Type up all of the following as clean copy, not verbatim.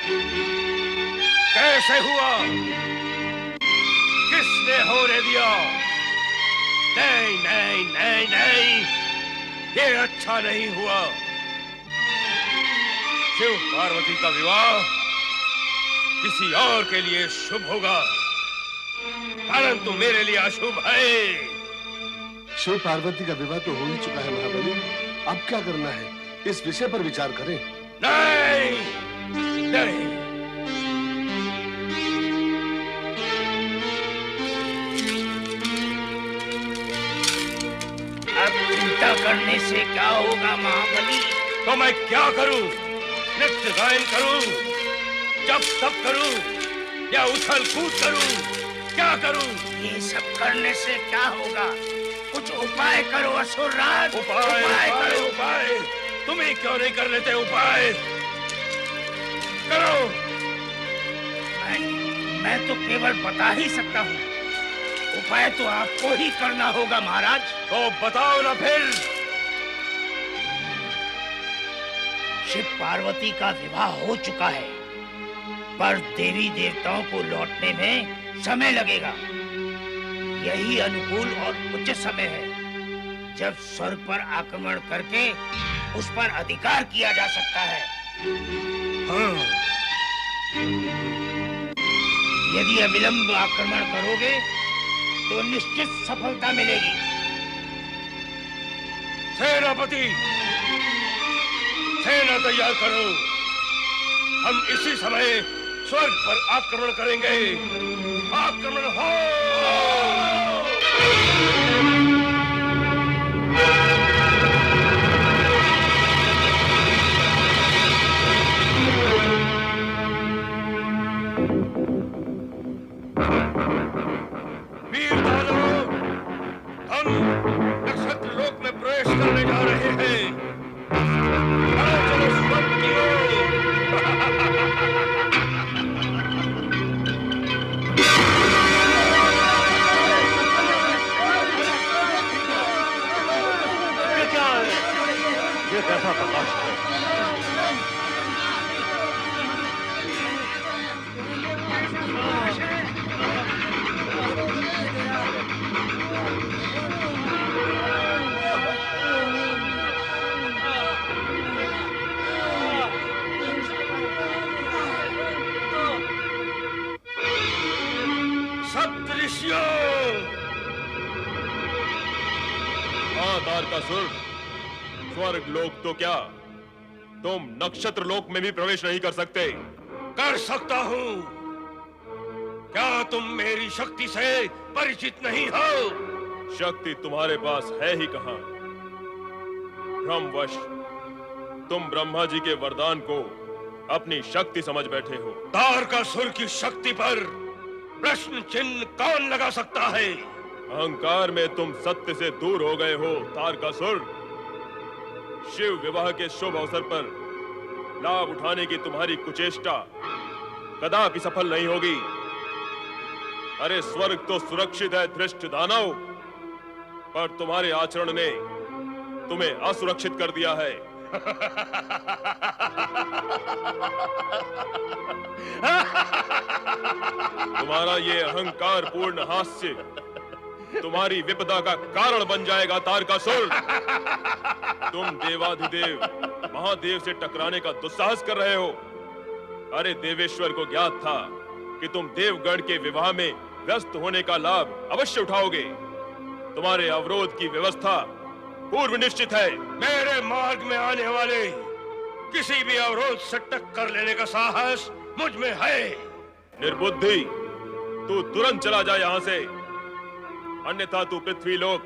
कैसे हुआ? किसने होने दिया? नहीं नहीं नहीं नहीं, ये अच्छा नहीं हुआ। शिव पार्वती का विवाह किसी और के लिए शुभ होगा, परंतु मेरे लिए अशुभ है। शिव पार्वती का विवाह तो हो ही चुका है महाबली, अब क्या करना है इस विषय पर विचार करें। नहीं नहीं, अब चिंता करने से क्या होगा महाबली? तो मैं क्या करूं? नृत्य गायन करूं, जप तप करूं या उछल कूद करूं? क्या करूं? ये सब करने से क्या होगा? कुछ उपाय करो असुरराज। उपाय करो। उपाय तुम्हें क्यों नहीं कर लेते? उपाय करो। मैं तो केवल बता ही सकता हूँ, उपाय तो आपको ही करना होगा महाराज। तो बताओ ना फिर। शिव पार्वती का विवाह हो चुका है, पर देवी देवताओं को लौटने में समय लगेगा। यही अनुकूल और उचित समय है जब स्वर्ग पर आक्रमण करके उस पर अधिकार किया जा सकता है। हाँ। यदि अविलंब आक्रमण करोगे तो निश्चित सफलता मिलेगी। सेनापति, सेना तैयार करो, हम इसी समय स्वर्ग पर आक्रमण करेंगे। आक्रमण हो। वीर दानव, हम नक्षत्र लोक में प्रवेश करने जा रहे हैं। चलो स्वर्ग की ओर। ये कैसा प्रकाश है? सप्तऋषियों! हाँ तारकासुर, स्वर्ग लोक तो क्या, तुम नक्षत्र लोक में भी प्रवेश नहीं कर सकते। कर सकता हूँ। क्या तुम मेरी शक्ति से परिचित नहीं हो? शक्ति तुम्हारे पास है ही कहां? भ्रमवश तुम ब्रह्मा जी के वरदान को अपनी शक्ति समझ बैठे हो। तारकासुर की शक्ति पर प्रश्न चिन्ह कौन लगा सकता है? अहंकार में तुम सत्य से दूर हो गए हो तारकासुर। शिव विवाह के शुभ अवसर पर लाभ उठाने की तुम्हारी कुचेष्टा कदापि सफल नहीं होगी। अरे स्वर्ग तो सुरक्षित है धृष्ट दानव, पर तुम्हारे आचरण ने तुम्हें असुरक्षित कर दिया है। तुम्हारा ये अहंकार पूर्ण हास्य तुम्हारी विपदा का कारण बन जाएगा तारकासुर। तुम देवाधिदेव महादेव से टकराने का दुस्साहस कर रहे हो। अरे देवेश्वर को ज्ञात था कि तुम देवगण के विवाह में व्यस्त होने का लाभ अवश्य उठाओगे। तुम्हारे अवरोध की व्यवस्था पूर्व निश्चित है। मेरे मार्ग में आने वाले किसी भी अवरोध से टक्कर लेने का साहस मुझ में है। निर्बुद्धि, तू तुरंत चला जा यहां से, अन्यथा तू पृथ्वी लोक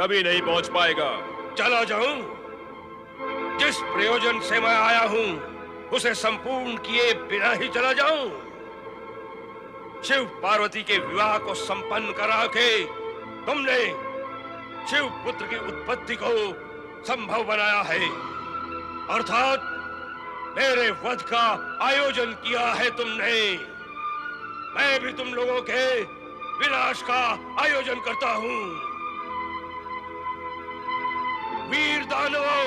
कभी नहीं पहुंच पाएगा। चला जाऊं? जिस प्रयोजन से मैं आया हूं उसे संपूर्ण किए बिना ही चला जाऊं? शिव पार्वती के विवाह को संपन्न करा के तुमने शिव पुत्र की उत्पत्ति को संभव बनाया है, अर्थात मेरे वध का आयोजन किया है तुमने। मैं भी तुम लोगों के विनाश का आयोजन करता हूं। वीर दानवों,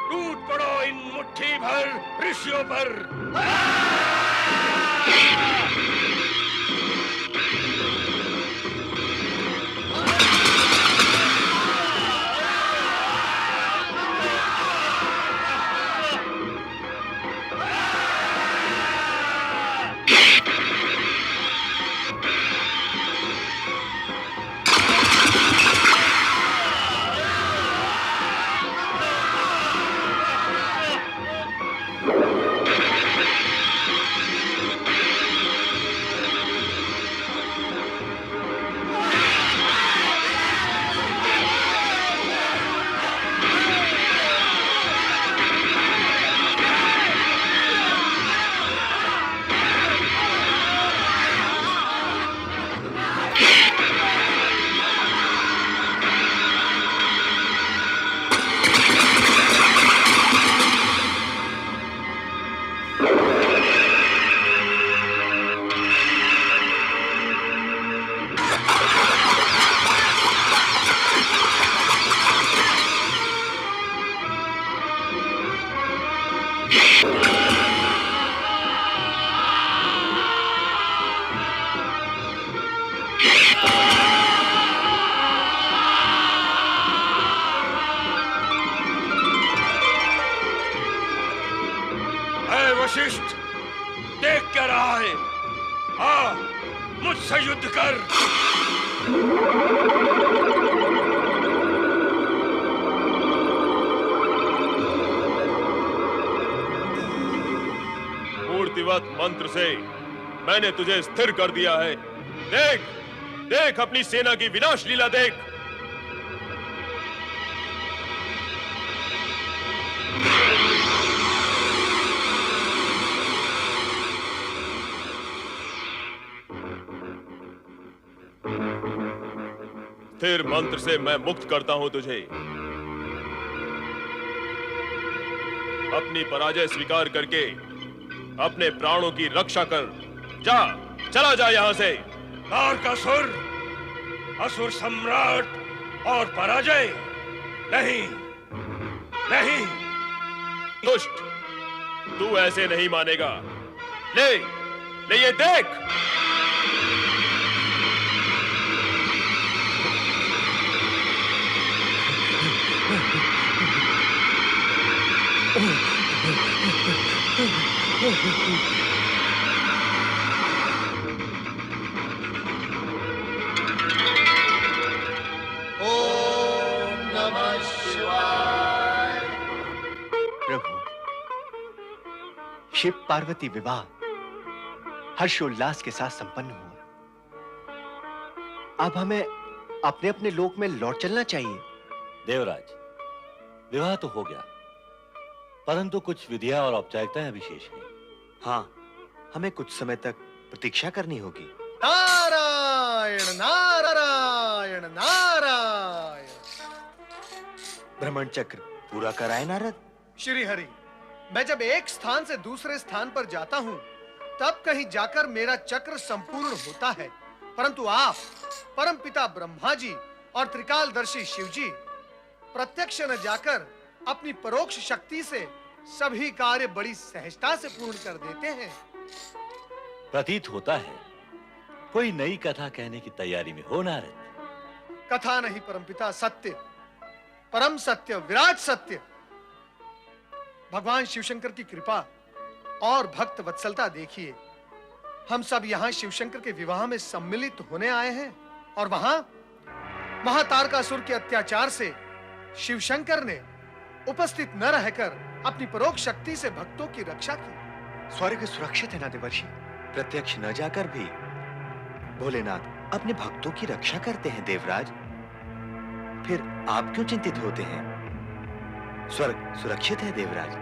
टूट पड़ो इन मुट्ठी भर ऋषियों पर। वशिष्ठ, देख क्या रहा है? आ, मुझसे युद्ध कर। मूर्तिवत मंत्र से मैंने तुझे स्थिर कर दिया है। देख, देख अपनी सेना की विनाश लीला देख। स्थिर मंत्र से मैं मुक्त करता हूं तुझे। अपनी पराजय स्वीकार करके अपने प्राणों की रक्षा कर। जा, चला जा यहां से। तारकासुर, असुर सम्राट और पराजय? नहीं, नहीं। दुष्ट, तू ऐसे नहीं मानेगा। ले, ले ये देख। ओम नमः शिवाय। प्रभु, शिव पार्वती विवाह हर्षोल्लास के साथ संपन्न हुआ। अब हमें अपने अपने लोक में लौट चलना चाहिए। देवराज, विवाह तो हो गया, परंतु कुछ विधियां और औपचारिकताएं अभी शेष हैं। हाँ, हमें कुछ समय तक प्रतीक्षा करनी होगी। नारायण नारायण नारायण। भ्रमण चक्र पूरा कराए नारद। श्री हरि, मैं जब एक स्थान से दूसरे स्थान पर जाता हूँ तब कहीं जाकर मेरा चक्र संपूर्ण होता है, परंतु आप परमपिता ब्रह्मा जी और त्रिकालदर्शी शिव जी प्रत्यक्ष न जाकर अपनी परोक्ष शक्ति से सभी कार्य बड़ी सहजता से पूर्ण कर देते हैं। प्रतीत होता है कोई नई कथा कहने की तैयारी में हो नारद। कथा नहीं परमपिता, सत्य, परम सत्य, विराट सत्य। भगवान शिवशंकर की कृपा और भक्त वत्सलता देखिए। हम सब यहाँ शिवशंकर के विवाह में सम्मिलित होने आए हैं और वहां महातारकासुर के अत्याचार से शिवशंकर ने उपस्थित न रहकर अपनी परोक्ष शक्ति से भक्तों की रक्षा की। स्वर्ग सुरक्षित है ना देवर्षि? प्रत्यक्ष न जाकर भी भोलेनाथ अपने भक्तों की रक्षा करते हैं देवराज। फिर आप क्यों चिंतित होते हैं? स्वर्ग सुरक्षित है देवराज।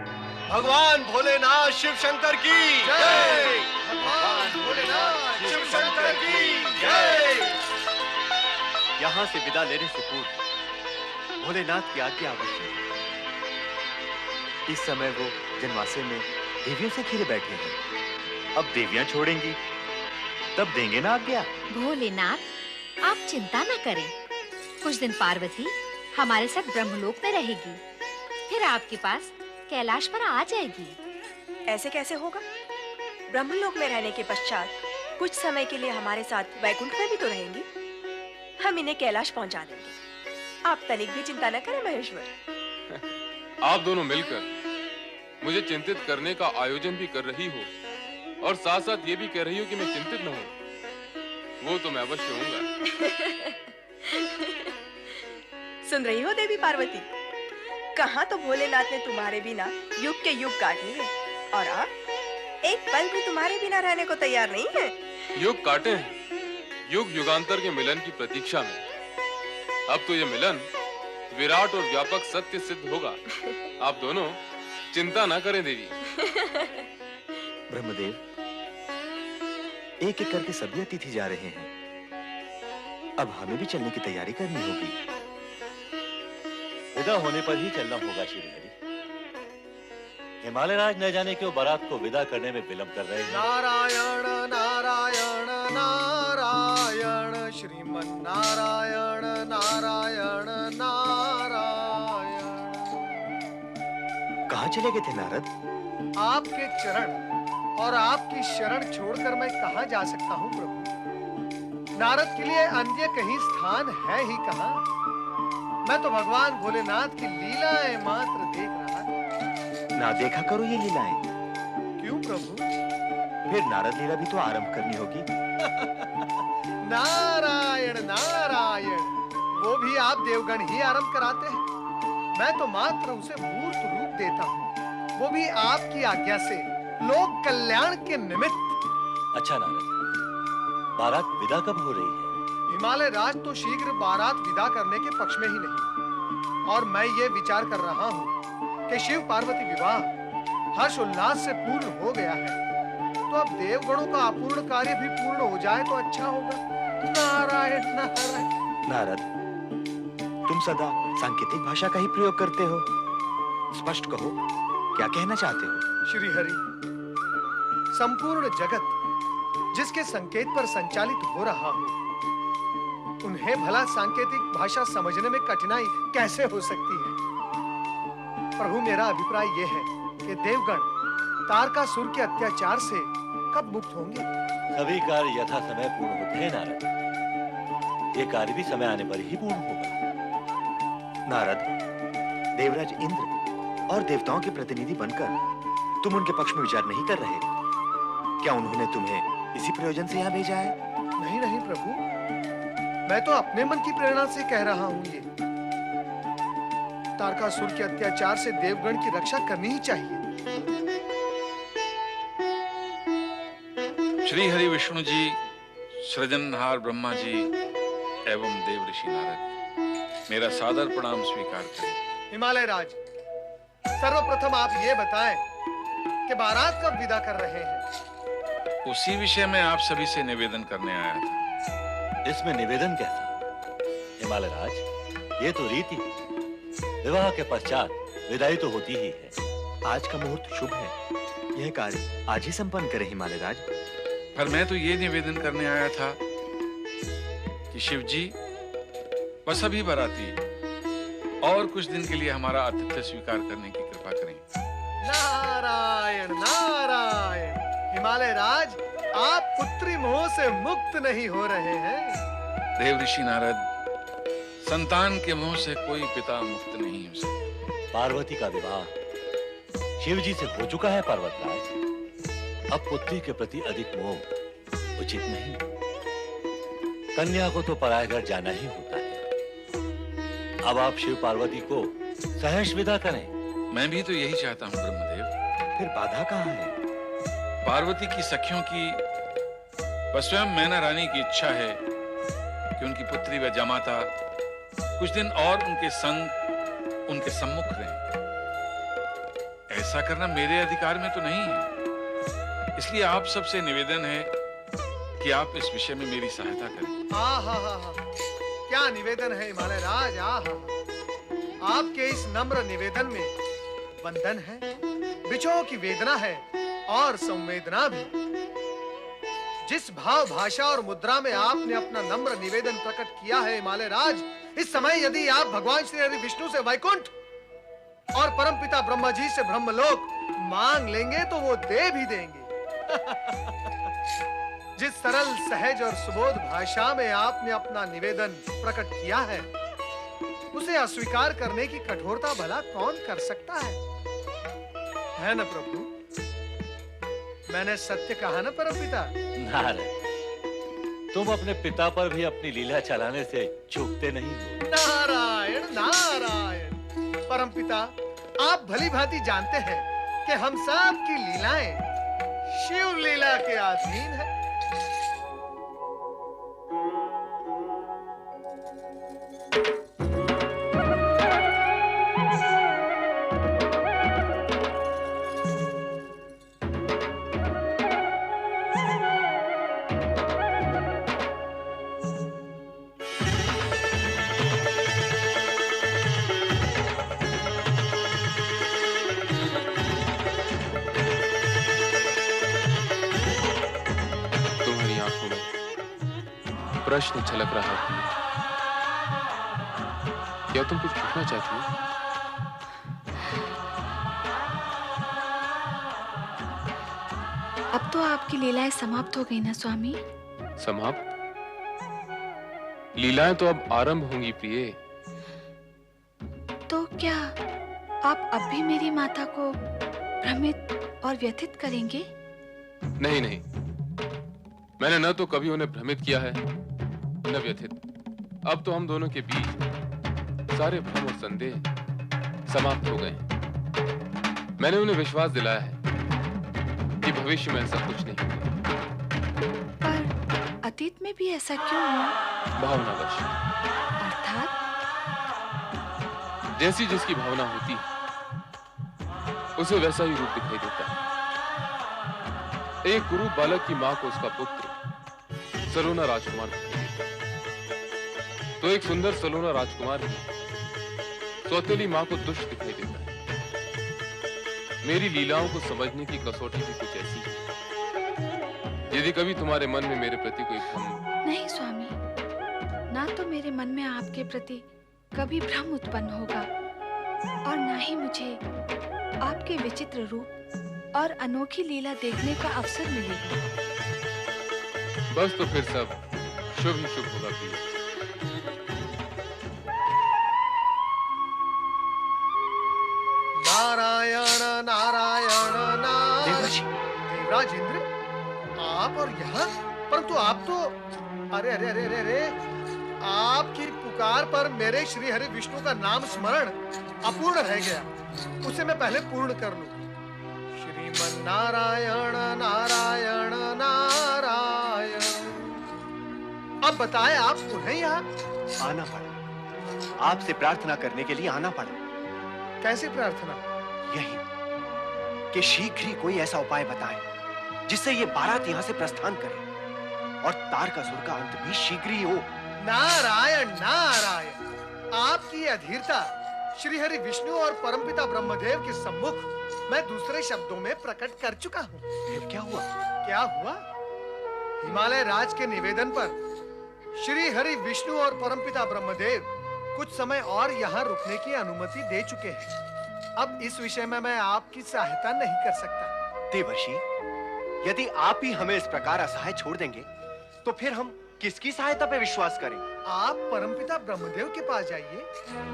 भगवान भोलेनाथ शिव शंकर की जय। भगवान भोलेनाथ शिव शंकर की जय। यहाँ से विदा लेने से पूर्व भोलेनाथ की आज्ञा आवश्यक है। इस समय वो जनवासे में देवियों से घिरे बैठे हैं। अब देवियां छोड़ेंगी तब देंगे ना आज्ञा। भोलेनाथ, आप चिंता न करें। कुछ दिन पार्वती हमारे साथ ब्रह्मलोक में रहेगी। फिर आपके पास कैलाश पर आ जाएगी। ऐसे कैसे होगा? ब्रह्मलोक में रहने के पश्चात कुछ समय के लिए हमारे साथ वैकुंठ में भी तो रहेंगी। हम इन्हें कैलाश पहुंचा देंगे। आप तनिक भी चिंता न करें महेश्वर। आप दोनों मिलकर मुझे चिंतित करने का आयोजन भी कर रही हो और साथ साथ ये भी कह रही हो कि मैं चिंतित न हूं। वो तो मैं अवश्य होऊंगा। सुन रही हो देवी पार्वती? कहाँ तो भोलेनाथ ने तुम्हारे बिना युग के युग काट लिए और आप एक पल भी तुम्हारे बिना रहने को तैयार नहीं है। युग काटे हैं, युग युगांतर के मिलन की प्रतीक्षा में। अब तो ये मिलन विराट और व्यापक सत्य सिद्ध होगा। आप दोनों चिंता ना करें देवी। ब्रह्मदेव, एक एक करके सभी अतिथि जा रहे हैं। अब हमें भी चलने की तैयारी करनी होगी। विदा होने पर ही चलना होगा श्रीहरि। हिमालय राज न जाने क्यों बारात को विदा करने में विलंब कर रहे हैं। नारायण नारायण नारायण श्रीमन नारायण नारायण नारायण। कहाँ चले गए थे नारद? आपके चरण और आपकी शरण छोड़कर मैं कहाँ जा सकता हूँ प्रभु? नारद के लिए अन्य कहीं स्थान है ही कहाँ? मैं तो भगवान भोलेनाथ की लीलाएं मात्र देख रहा था। ना देखा करो ये लीलाएं। क्यों प्रभु? फिर नारद लीला भी तो आरंभ करनी होगी। नारायण नारायण, वो भी आप देवगण ही आरंभ कराते हैं। मैं तो मात्र उसे मूर्त रूप देता हूँ, वो भी आपकी आज्ञा से, लोक कल्याण के निमित्त। अच्छा नारद, बारात विदा कब हो रही है? हिमालय राज तो शीघ्र बारात विदा करने के पक्ष में ही नहीं, और मैं ये विचार कर रहा हूँ कि शिव पार्वती विवाह हर्ष उल्लास से पूर्ण हो गया है, तो अब देवगणों का अपूर्ण कार्य भी पूर्ण हो जाए तो अच्छा होगा। नारायण नारायण। नारद, तुम सदा सांकेतिक भाषा का ही प्रयोग करते हो। स्पष्ट कहो, क्या कहना चाहते हो? श्री हरि, संपूर्ण जगत जिसके संकेत पर संचालित हो रहा हो, उन्हें भला सांकेतिक भाषा समझने में कठिनाई कैसे हो सकती है? प्रभु, मेरा अभिप्राय यह है कि देवगण तारकासुर के अत्याचार से कब मुक्त होंगे? सभी कार्य यथा समय पूर्ण होते हैं नारद। ये कार्य भी समय आने पर ही पूर्ण होगा। नारद, देवराज इंद्र और देवताओं के प्रतिनिधि बनकर तुम उनके पक्ष में विचार नहीं कर रहे? क्या उन्होंने तुम्हें इसी प्रयोजन से यहाँ भेजा है? नहीं नहीं प्रभु, मैं तो अपने मन की प्रेरणा से कह रहा हूँ। ये तारकासुर के अत्याचार से देवगण की रक्षा करनी ही चाहिए। श्री हरि विष्णु जी, सृजनहार ब्रह्मा जी एवं देव ऋषि नारद, मेरा सादर प्रणाम स्वीकार करें। हिमालय राज, सर्वप्रथम आप ये बताएं कि बारात कब विदा कर रहे हैं? उसी विषय में आप सभी से निवेदन करने आया था। इसमें निवेदन कैसा? हिमालय राज, ये तो रीति है। विवाह के पश्चात विदाई तो होती ही है। आज का मुहूर्त शुभ है, यह कार्य आज ही संपन्न करें हिमालय राज। पर मैं तो ये निवेदन करने आया था कि शिव जी व सभी बाराती और कुछ दिन के लिए हमारा आतिथ्य स्वीकार करने की कृपा करें। नारायण नारायण। हिमालय राज, आप पुत्री मोह से मुक्त नहीं हो रहे हैं। देव ऋषि नारद, संतान के मोह से कोई पिता मुक्त नहीं हो सकता। पार्वती का विवाह शिव जी से हो चुका है पर्वतराज। अब पुत्री के प्रति अधिक मोह उचित नहीं। कन्या को तो पराये घर जाना ही होता है। अब आप शिव पार्वती को सहर्ष विदा करें। मैं भी तो यही चाहता हूँ ब्रह्मदेव। फिर बाधा कहाँ है? पार्वती की सखियों की व स्वयं मैना रानी की इच्छा है कि उनकी पुत्री व जमाता कुछ दिन और उनके संग, उनके सम्मुख रहें। ऐसा करना मेरे अधिकार में तो नहीं है, इसलिए आप सबसे निवेदन है कि आप इस विषय में मेरी सहायता करें। हा, क्या निवेदन है हिमालय राज। आपके इस नम्र निवेदन में बंधन है, बिछोह की वेदना है और संवेदना भी। जिस भाव, भाषा और मुद्रा में आपने अपना नम्र निवेदन प्रकट किया है हिमालय राज, इस समय यदि आप भगवान श्री हरि विष्णु से वैकुंठ और परमपिता ब्रह्मा जी से ब्रह्मलोक मांग लेंगे तो वो दे भी देंगे। जिस सरल, सहज और सुबोध भाषा में आपने अपना निवेदन प्रकट किया है, उसे अस्वीकार करने की कठोरता भला कौन कर सकता है ना प्रभु? मैंने सत्य कहा ना परमपिता? नारायण, तुम अपने पिता पर भी अपनी लीला चलाने से चूकते नहीं हो। नारायण नारायण। परमपिता, आप भली भांति जानते हैं कि हम सब की लीलाएं शिव लीला के अधीन है। प्रश्न झलक रहा है। क्या तुम कुछ पूछना चाहती हो? अब तो आपकी लीलाएं समाप्त हो गई ना स्वामी? समाप्त? लीलाएं तो अब आरंभ होंगी प्रिय। तो क्या आप अब भी मेरी माता को भ्रमित और व्यथित करेंगे? नहीं नहीं, मैंने न तो कभी उन्हें भ्रमित किया है न व्यथित। अब तो हम दोनों के बीच सारे भ्रम और संदेह समाप्त हो गए। मैंने उन्हें विश्वास दिलाया है कि भविष्य में ऐसा कुछ नहीं होगा। पर अतीत में भी ऐसा क्यों हुआ? भावनावश। अर्थात? जैसी जिसकी भावना होती है उसे वैसा ही रूप दिखाई देता है। एक कुरूप बालक की मां को उसका पुत्र सलोना राजकुमार दिखाई देता है, तो एक सुंदर सलोना राजकुमार की सौतेली मां को दुष्ट दिखाई देता है। मेरी लीलाओं को समझने की कसौटी भी कुछ ऐसी है। यदि कभी तुम्हारे मन में मेरे प्रति कोई भ्रम... नहीं स्वामी, ना तो मेरे मन में आपके प्रति कभी भ्रम उत्पन्न होगा और ना ही मुझे आपके विचित्र रूप और अनोखी लीला देखने का अवसर मिलेगा। बस तो फिर सब शुभ ही शुभ होगा प्रिय। नारायण नारायण नारायण। देवराज इंद्र, आप और यहाँ? परंतु आप तो... अरे अरे अरे अरे अरे, आपकी पुकार पर मेरे श्री हरि विष्णु का नाम स्मरण अपूर्ण रह गया। उसे मैं पहले पूर्ण कर लूं। श्रीमन नारायण नारायण नारायण। अब बताएं, आप पुनः यहाँ? आना पड़ा, आपसे प्रार्थना करने के लिए आना पड़ा। कैसी प्रार्थना? यही कि शीघ्र ही कोई ऐसा उपाय बताएं जिससे ये बारात यहाँ से प्रस्थान करे और तारकासुर का अंत भी शीघ्र ही हो। नारायण नारायण। आपकी अधीरता श्री हरि विष्णु और परमपिता ब्रह्मदेव के सम्मुख मैं दूसरे शब्दों में प्रकट कर चुका हूँ। फिर क्या हुआ? क्या हुआ? हिमालय राज के निवेदन पर श्री हरि विष्णु और परमपिता ब्रह्मदेव कुछ समय और यहाँ रुकने की अनुमति दे चुके हैं। अब इस विषय में मैं आपकी सहायता नहीं कर सकता। देवर्षि, यदि आप ही हमें इस प्रकार असहाय छोड़ देंगे तो फिर हम किसकी सहायता पे विश्वास करें? आप परमपिता ब्रह्मदेव के पास जाइए,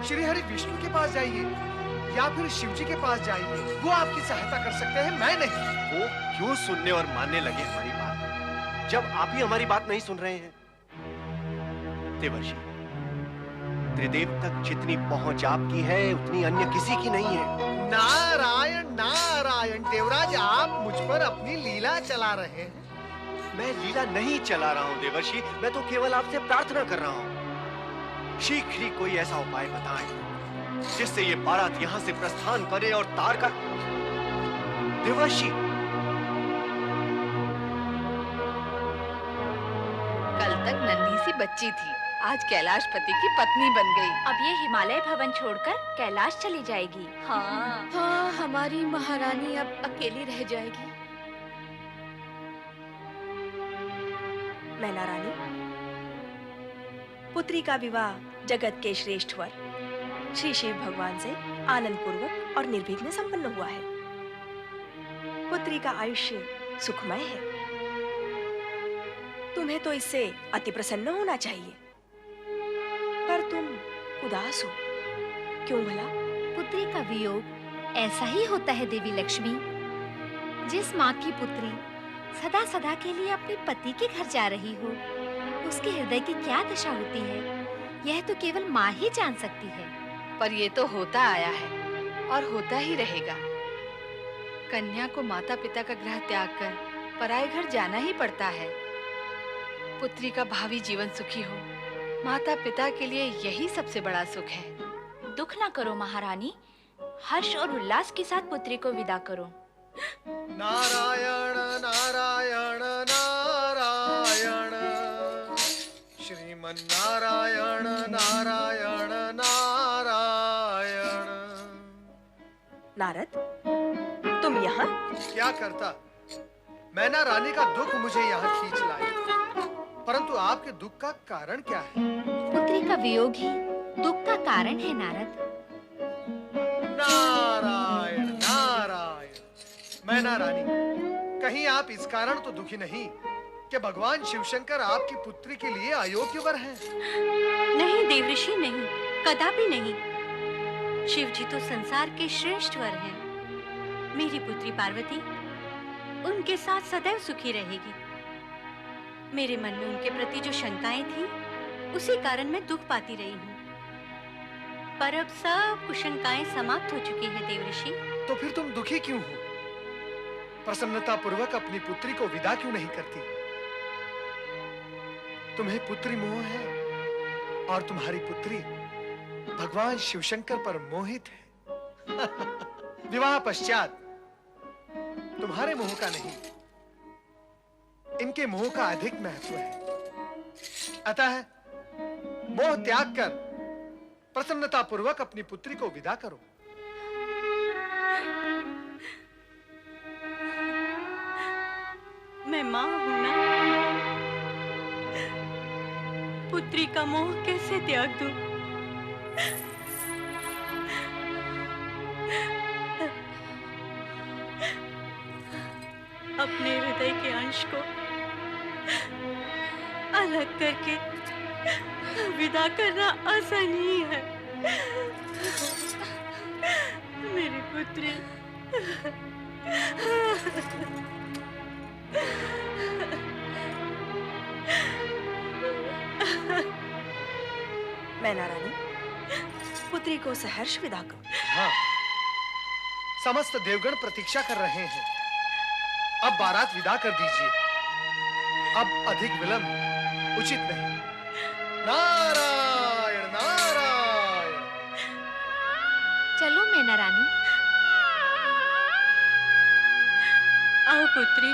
श्री हरि विष्णु के पास जाइए, या फिर शिव जी के पास जाइए। वो आपकी सहायता कर सकते हैं, मैं नहीं। वो क्यों सुनने और मानने लगे हमारी बात, जब आप ही हमारी बात नहीं सुन रहे हैं? देवर्षि, त्रिदेव तक जितनी पहुंच आपकी है उतनी अन्य किसी की नहीं है। नारायण नारायण। देवराज, आप मुझ पर अपनी लीला चला रहे हैं। मैं लीला नहीं चला रहा हूँ देवर्षि, मैं तो केवल आपसे प्रार्थना कर रहा हूँ। शीघ्र ही कोई ऐसा उपाय बताएं जिससे ये बारात यहाँ से प्रस्थान करे और तारका... देवर्षि, कल तक नन्ही सी बच्ची थी, आज कैलाशपति की पत्नी बन गई। अब ये हिमालय भवन छोड़कर कैलाश चली जाएगी। हाँ हाँ, हमारी महारानी अब अकेली रह जाएगी। मैना रानी, पुत्री का विवाह जगत के श्रेष्ठ वर श्री शिव भगवान से आनंद पूर्वक और निर्विघ्न संपन्न हुआ है। पुत्री का आयुष्य सुखमय है। तुम्हें तो इससे अति प्रसन्न होना चाहिए, पर तुम उदास हो, क्यों भला? पुत्री का वियोग ऐसा ही होता है देवी लक्ष्मी। जिस माँ की पुत्री सदा सदा के लिए अपने पति के घर जा रही हो, उसके हृदय की क्या दशा होती है, यह तो केवल माँ ही जान सकती है। पर ये तो होता आया है और होता ही रहेगा। कन्या को माता पिता का गृह त्याग कर पराये घर जाना ही पड़ता है। पुत्री का भावी जीवन सुखी हो, माता पिता के लिए यही सबसे बड़ा सुख है। दुख ना करो महारानी, हर्ष और उल्लास के साथ पुत्री को विदा करो। नारायण नारायण नारायण, श्रीमन नारायण नारायण नारायण। नारद, तुम यहाँ? क्या करता, मैना रानी का दुख मुझे यहाँ खींच लाया, परंतु आपके दुख का कारण क्या है? पुत्री का वियोग ही दुख का कारण है नारद। नारायण नारायण। मैना रानी, कहीं आप इस कारण तो दुखी नहीं कि भगवान शिवशंकर आपकी पुत्री के लिए अयोग्य वर हैं? नहीं देवऋषि, नहीं, कदापि नहीं। शिव जी तो संसार के श्रेष्ठ वर हैं। मेरी पुत्री पार्वती उनके साथ सदैव सुखी रहेगी। मेरे मन में उनके प्रति जो शंकाएं थी, उसी कारण मैं दुख पाती रही हूँ। पर अब सब कुशंकाएं समाप्त हो चुकी हैं देवऋषि। तो फिर तुम दुखी क्यों हो? प्रसन्नता पूर्वक अपनी पुत्री को विदा क्यों नहीं करती? तुम्हें पुत्री मोह है और तुम्हारी पुत्री भगवान शिवशंकर पर मोहित है। विवाह पश्चात तुम्हारे मोह का नहीं, इनके मोह का अधिक महत्व है। अतः मोह त्याग कर प्रसन्नता पूर्वक अपनी पुत्री को विदा करो। मैं मां हूं ना, पुत्री का मोह कैसे त्याग दूं? अपने हृदय के अंश को अलग करके विदा करना आसान ही है। मेरी पुत्री मैना रानी, पुत्री को सहर्ष विदा करो। हाँ, समस्त देवगण प्रतीक्षा कर रहे हैं। अब बारात विदा कर दीजिए। अब अधिक विलंब उचित नहीं। नारायण नारायण। चलो मैना रानी। आओ पुत्री।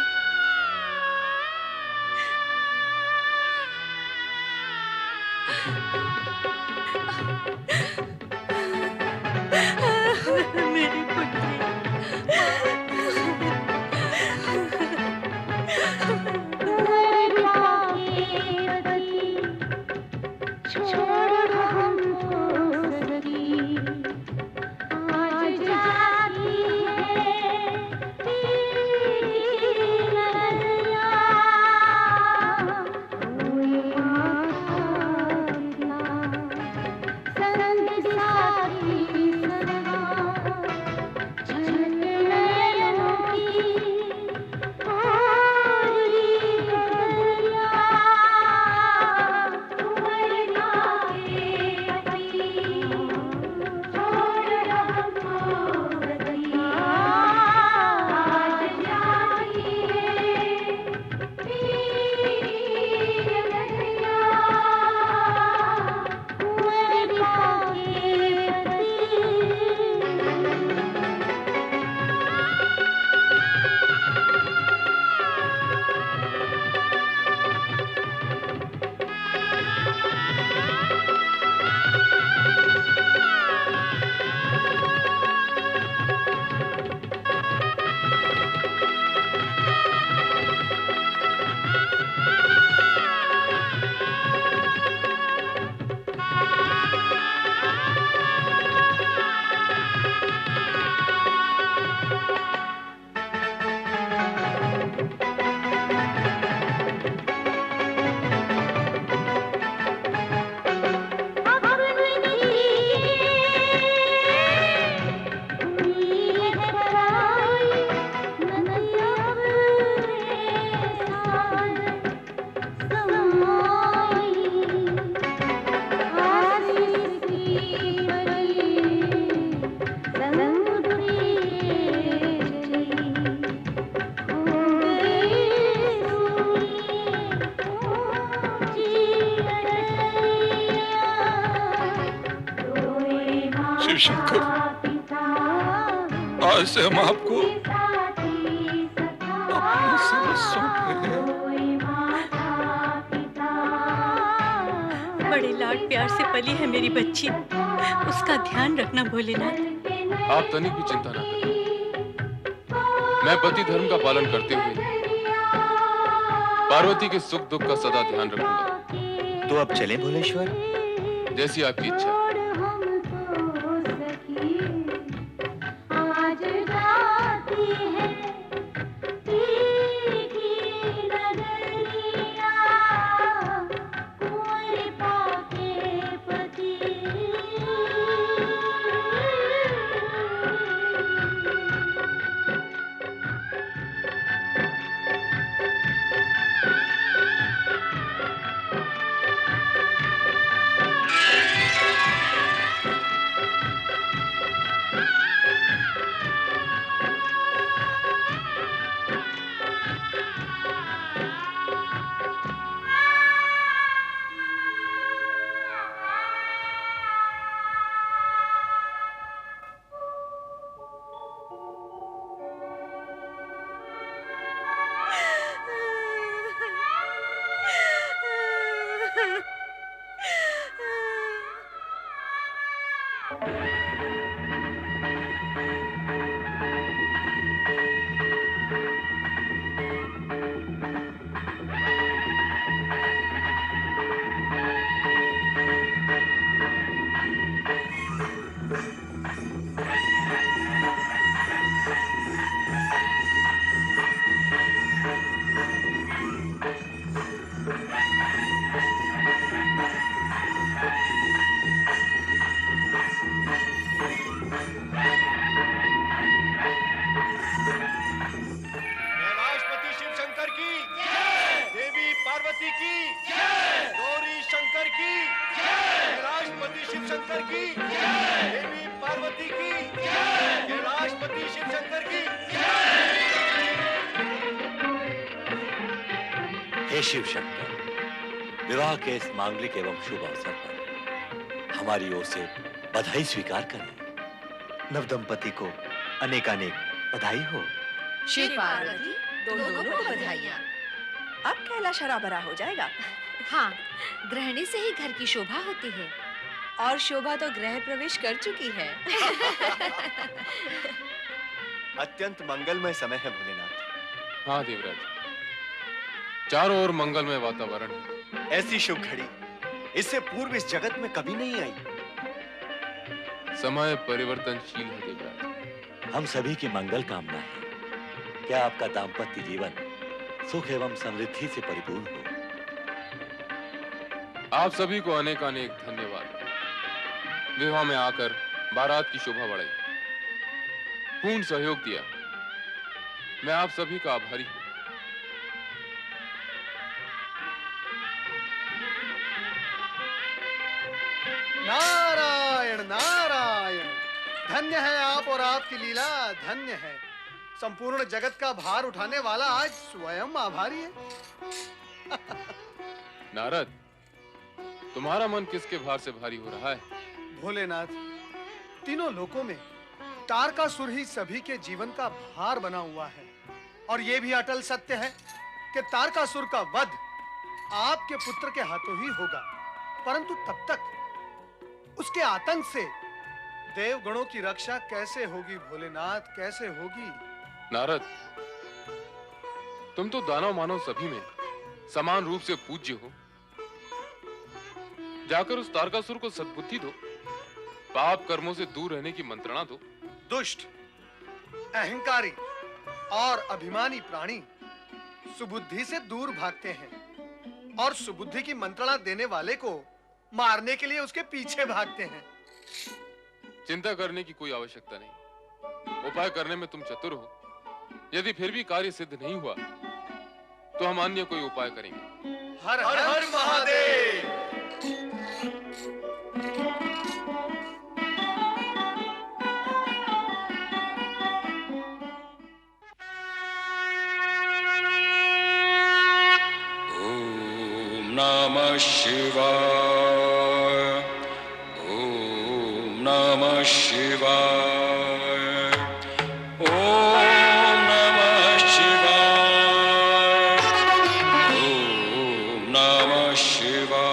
मेरी पुत्री। संग शिव शंकर, आज से हम आपको अपना सर्वस्व सौंप रहे हैं। बड़े लाड प्यार से पली है मेरी बच्ची, उसका ध्यान रखना भोलेनाथ। आप तनिक भी चिंता ना करें, मैं पति धर्म का पालन करते हुए पार्वती के सुख दुख का सदा ध्यान रखूंगा। तो अब चलें भोलेश्वर? जैसी आपकी इच्छा। हे शिव शंकर, विवाह के इस मांगलिक एवं शुभ अवसर पर हमारी ओर से बधाई स्वीकार करें। नवदंपति को अनेकानेक बधाई हो। शिव पार्वती दोनों को बधाइयाँ। अब कैलाश हरा भरा हो जाएगा। हाँ, गृहिणी से ही घर की शोभा होती है। और शोभा तो गृह प्रवेश कर चुकी है। अत्यंत मंगलमय समय है भोलेनाथ। हाँ देवराज, चारों ओर मंगलमय वातावरण है। ऐसी शुभ घड़ी इससे पूर्व इस जगत में कभी नहीं आई। समय परिवर्तनशील है देवराज। हम सभी की मंगल कामना है। क्या आपका दाम्पत्य जीवन सुख एवं समृद्धि से परिपूर्ण हो। आप सभी को अनेकानेक धन्यवाद। विवाह में आकर बारात की शोभा बढ़ाई, पूर्ण सहयोग दिया। मैं आप सभी का आभारी हूं। नारायण नारायण, धन्य है आप और आपकी लीला, धन्य है। संपूर्ण जगत का भार उठाने वाला आज स्वयं आभारी है। नारद, तुम्हारा मन किसके भार से भारी हो रहा है? भोलेनाथ, तीनों लोकों में तारकासुर ही सभी के जीवन का भार बना हुआ है। और यह भी अटल सत्य है कि तारकासुर का वध आपके पुत्र के हाथों ही होगा। परंतु तब तक उसके आतंक से देवगणों की रक्षा कैसे होगी भोलेनाथ, कैसे होगी? नारद, तुम तो दानव मानव सभी में समान रूप से पूज्य हो। जाकर उस तारकासुर को सद्बुद्धि दो, पाप कर्मों से दूर रहने की मंत्रणा दो। दुष्ट, अहंकारी और अभिमानी प्राणी सुबुद्धि से दूर भागते हैं और सुबुद्धि की मंत्रणा देने वाले को मारने के लिए उसके पीछे भागते हैं। चिंता करने की कोई आवश्यकता नहीं। उपाय करने में तुम चतुर हो। यदि फिर भी कार्य सिद्ध नहीं हुआ तो हम अन्य कोई उपाय करेंगे। हर हर, हर महादेव। नमः शिवाय। ओम नमः शिवाय। ओम नमः शिवाय। ओम नमः शिवाय।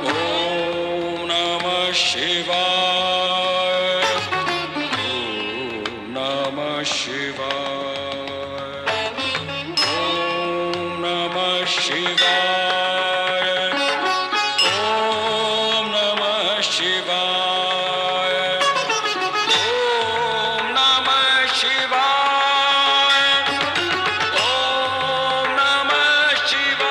ओम नमः शिवाय। ओम नमः शिवाय। ओम नमः शिवाय। ओम नमः शिवाय। ओम नमः शिवाय। ओम नमः शिवाय।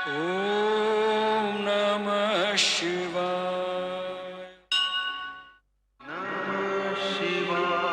ओम नमः शिवाय। ओम नमः शिवाय।